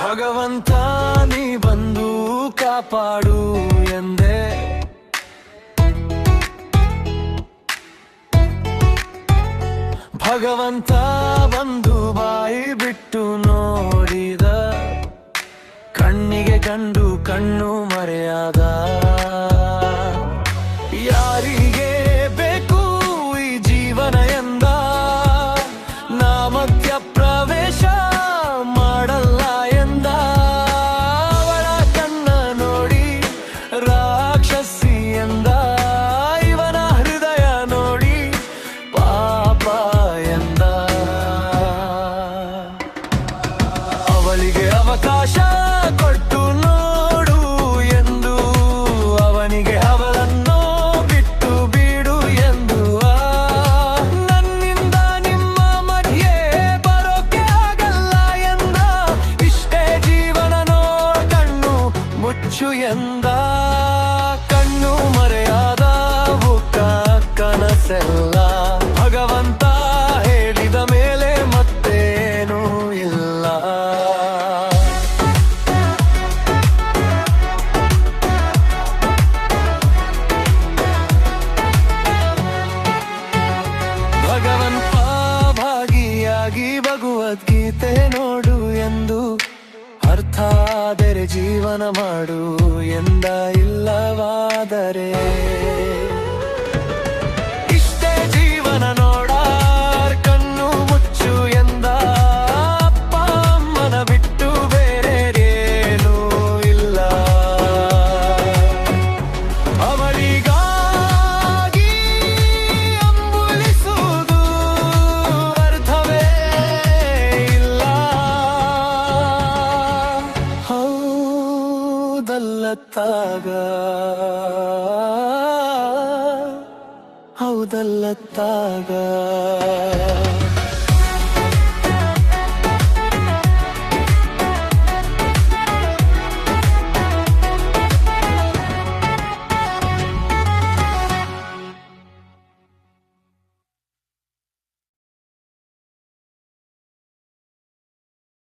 ಭಗವಂತ ನೀ ಬಂದು ಕಾಪಾಡು ಎಂದೆ. ಭಗವಂತ ಬಂದು ಬಾಯಿ ಬಿಟ್ಟು ನೋಡಿದ, ಕಣ್ಣಿಗೆ ಕಂಡು ಕಣ್ಣು ಮರೆಯಾದ. ಯಾರಿಗೆ ಬೇಕು ಈ ಜೀವನ ಎಂದ, ನಾ ಮಧ್ಯ ಪ್ರವೇಶ ಮಾಡಲ್ಲ ಎಂದ. ಅವಳ ಕಣ್ಣ ನೋಡಿ ರಾಕ್ಷಸಿ ಎಂದ, ಇವನ ಹೃದಯ ನೋಡಿ ಪಾಪ ಎಂದ. ಅವಳಿಗೆ ಅವಕಾಶ ಕೊಟ್ಟು ನೋಡು ಎಂದು, ಅವನಿಗೆ ಅವಳನ್ನು ಬಿಟ್ಟು ಬಿಡು ಎಂದು. ನನ್ನಿಂದ ನಿಮ್ಮ ಮಧ್ಯೆ ಬರೋಕೆ ಆಗಲ್ಲ ಎಂದ, ಇಷ್ಟೇ ಜೀವನ ಕಣ್ಣು ಮುಚ್ಚು ಎಂದ. ಕಣ್ಣು ಮರೆಯಾದ ಕನಸೆಲ್ಲ ಭಗವಂತ ಹೇಳಿದ ಮೇಲೆ ಮತ್ತೇನೂ ಇಲ್ಲ. ಭಗವಂತ ಭಾಗಿಯಾಗಿ ಭಗವದ್ಗೀತೆ ನೋಡು ಎಂದು, ಅರ್ಥ ಆದರೆ ಜೀವನ ಮಾಡು ಎಂದ. ಇಲ್ಲವಾದರೆ ಇಷ್ಟೇ ಜೀವನ ನೋಡ, ಕಣ್ಣು ಮುಚ್ಚು ಎಂದ. ಅಪ್ಪ ಅಮ್ಮನ ಬಿಟ್ಟು ಬೇರೇನೂ ಇಲ್ಲ. ಅವಳಿಗಾಗಿ ಅಂಬುಲಿಸುವುದು ಅರ್ಥವೇ ಇಲ್ಲ. ಹೌದಲ್ಲತ್ತಾಗ ಹೌದಲ್ಲತ್ತಾಗ